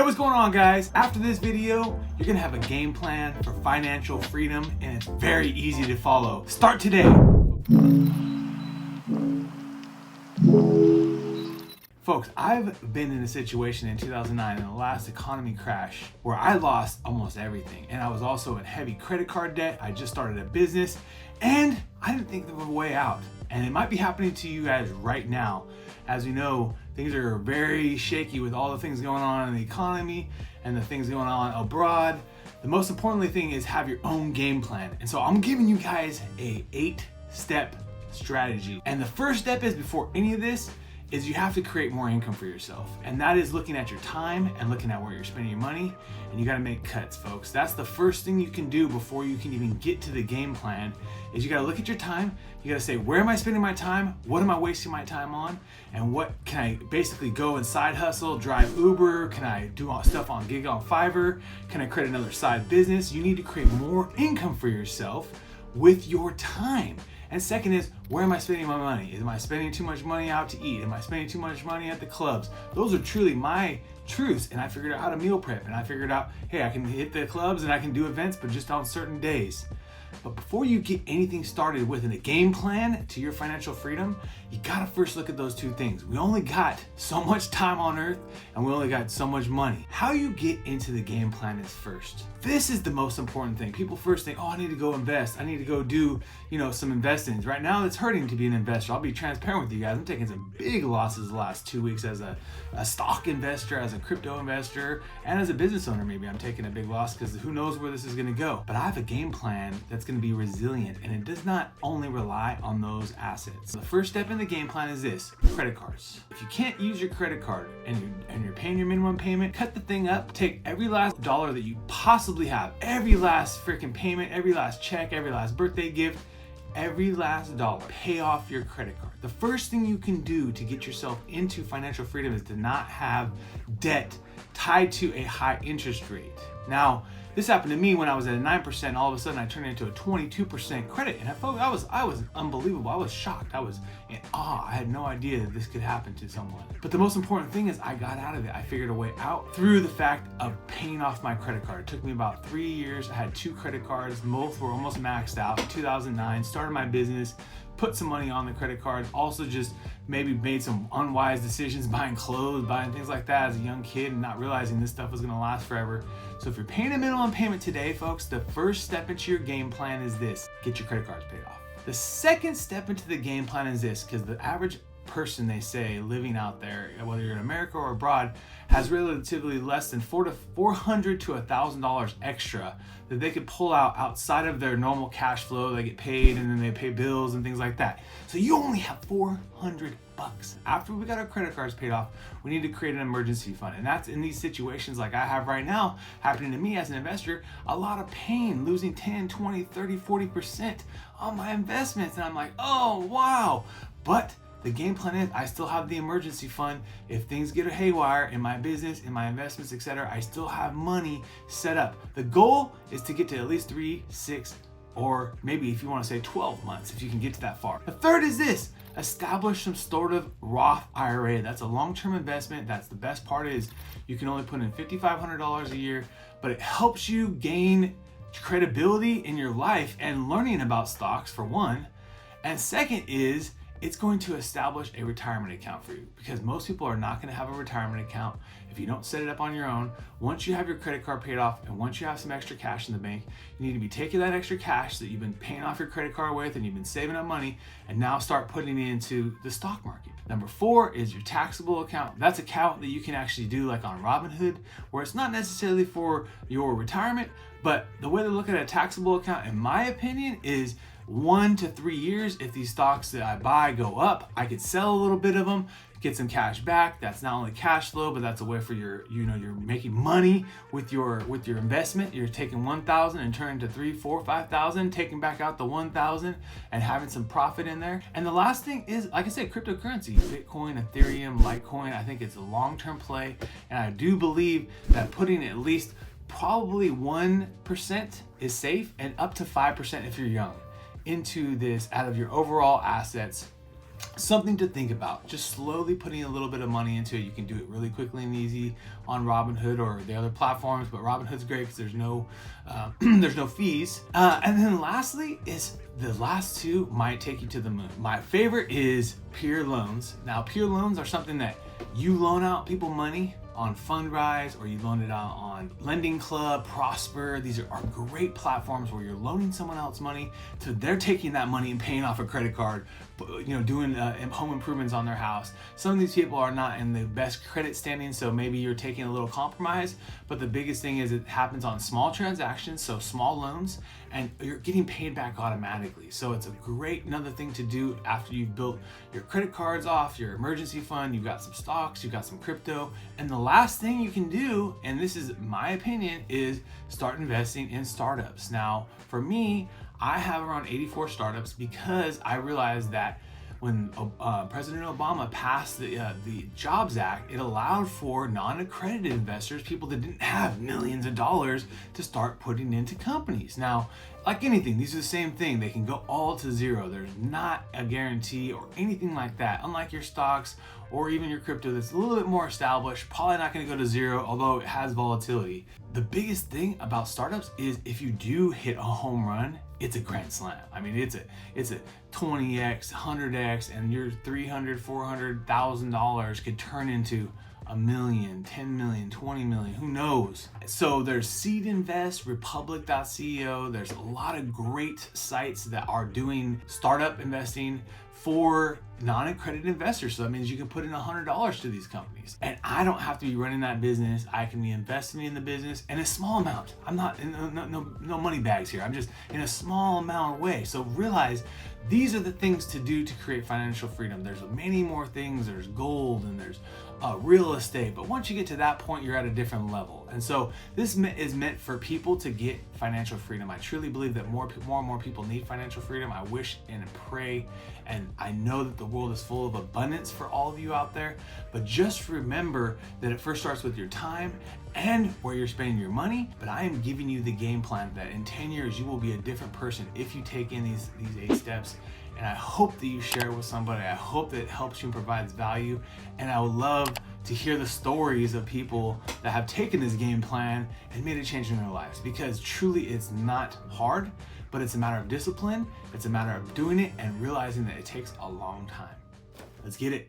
what's going on, guys? After this video, you're gonna have a game plan for financial freedom, and it's very easy to follow. Start today. Folks, I've been in a situation in 2009 in the last economy crash where I lost almost everything. And I was also in heavy credit card debt. I just started a business and I didn't think of a way out. And it might be happening to you guys right now. As you know, things are very shaky with all the things going on in the economy and the things going on abroad. The most importantly thing is have your own game plan. And so I'm giving you guys a 8-step strategy. And the first step is, before any of this, is you have to create more income for yourself. And that is looking at your time and looking at where you're spending your money, and you gotta make cuts, folks. That's the first thing you can do before you can even get to the game plan, is you gotta look at your time. You gotta say, where am I spending my time? What am I wasting my time on? And what can I basically go and side hustle, drive Uber? Can I do all stuff on gig on Fiverr? Can I create another side business? You need to create more income for yourself with your time. And second is, where am I spending my money? Am I spending too much money out to eat? Am I spending too much money at the clubs? Those are truly my truths. And I figured out how to meal prep, and I figured out, hey, I can hit the clubs and I can do events, but just on certain days. But before you get anything started with a game plan to your financial freedom, you gotta first look at those two things. We only got so much time on earth, and we only got so much money. How you get into the game plan is first. This is the most important thing. People first think, oh, I need to go invest. I need to go do, some investings. Right now, it's hurting to be an investor. I'll be transparent with you guys. I'm taking some big losses the last 2 weeks as a stock investor, as a crypto investor, and as a business owner. Maybe I'm taking a big loss because who knows where this is gonna go. But I have a game plan that's gonna be resilient, and it does not only rely on those assets. The first step in the game plan is this: credit cards. If you can't use your credit card and you're paying your minimum payment, cut the thing up. Take every last dollar that you possibly have, every last freaking payment, every last check, every last birthday gift, every last dollar. Pay off your credit card. The first thing you can do to get yourself into financial freedom is to not have debt tied to a high interest rate. Now, this happened to me when I was at a 9%, and all of a sudden I turned into a 22% credit. And I was unbelievable. I was shocked. I was in awe. I had no idea that this could happen to someone. But the most important thing is I got out of it. I figured a way out through the fact of paying off my credit card. It took me about 3 years. I had 2 credit cards. Both were almost maxed out. 2009, started my business, put some money on the credit card, also just maybe made some unwise decisions, buying clothes, buying things like that as a young kid, and not realizing this stuff was gonna last forever. So if you're paying a minimum payment today, folks, the first step into your game plan is this: get your credit cards paid off. The second step into the game plan is this, because the average person, they say, living out there, whether you're in America or abroad, has relatively less than $400 to $1,000 extra that they could pull out outside of their normal cash flow. They get paid and then they pay bills and things like that. So you only have $400. After we got our credit cards paid off, we need to create an emergency fund. And that's in these situations like I have right now happening to me as an investor, a lot of pain, losing 10, 20, 30, 40% on my investments. And I'm like, oh, wow. But the game plan is I still have the emergency fund. If things get haywire in my business, in my investments, etc., I still have money set up. The goal is to get to at least 3, 6, or maybe if you want to say 12 months, if you can get to that far. The third is this: establish some sort of Roth IRA. That's a long-term investment. That's the best part, is you can only put in $5,500 a year, but it helps you gain credibility in your life and learning about stocks, for one. And second is, it's going to establish a retirement account for you, because most people are not going to have a retirement account if you don't set it up on your own. Once you have your credit card paid off and once you have some extra cash in the bank, you need to be taking that extra cash that you've been paying off your credit card with and you've been saving up money, and now start putting it into the stock market. Number 4 is your taxable account. That's an account that you can actually do like on Robinhood, where it's not necessarily for your retirement, but the way to look at a taxable account, in my opinion, is 1 to 3 years. If these stocks that I buy go up, I could sell a little bit of them, get some cash back. That's not only cash flow, but that's a way for you're making money with your investment. You're taking 1,000 and turning to 3, 4, 5,000, taking back out the 1,000 and having some profit in there. And the last thing is, like I said, cryptocurrency, Bitcoin, Ethereum, Litecoin. I think it's a long-term play, and I do believe that putting at least probably 1% is safe, and up to 5% if you're young, into this out of your overall assets something to think about. Just slowly putting a little bit of money into it. You can do it really quickly and easy on Robinhood or the other platforms, but Robinhood's great because there's no there's no fees. And then lastly is the last two might take you to the moon. My favorite is peer loans. Now, peer loans are something that you loan out people money on Fundrise, or you loan it out on Lending Club, Prosper. These are great platforms where you're loaning someone else money, so they're taking that money and paying off a credit card, doing home improvements on their house. Some of these people are not in the best credit standing, so maybe you're taking a little compromise, but the biggest thing is it happens on small transactions, so small loans, and you're getting paid back automatically. So it's another thing to do after you've built your credit cards off, your emergency fund, you've got some stocks, you've got some crypto. And the last thing you can do, and this is my opinion, is start investing in startups. Now, for me, I have around 84 startups because I realized that when President Obama passed the Jobs Act, it allowed for non-accredited investors, people that didn't have millions of dollars, to start putting into companies. Now, like anything, these are the same thing. They can go all to zero. There's not a guarantee or anything like that. Unlike your stocks or even your crypto that's a little bit more established, probably not going to go to zero, although it has volatility. The biggest thing about startups is if you do hit a home run, it's a grand slam. I mean, it's a 20x, 100x, and your $300,000, $400,000 could turn into $1 million, $10 million, $20 million, who knows? So there's Seed Invest, Republic.co. There's a lot of great sites that are doing startup investing for non-accredited investors. So that means you can put in $100 to these companies. And I don't have to be running that business. I can be investing in the business in a small amount. I'm not in no money bags here. I'm just in a small amount way. So realize these are the things to do to create financial freedom. There's many more things. There's gold and there's real estate. But once you get to that point, you're at a different level. And so this is meant for people to get financial freedom. I truly believe that more and more people need financial freedom. I wish and pray, and I know that the world is full of abundance for all of you out there. But just remember that it first starts with your time and where you're spending your money. But I am giving you the game plan that in 10 years, you will be a different person if you take in these 8 steps. And I hope that you share it with somebody. I hope that it helps you and provides value. And I would love to hear the stories of people that have taken this game plan and made a change in their lives, because truly it's not hard, but it's a matter of discipline. It's a matter of doing it and realizing that it takes a long time. Let's get it.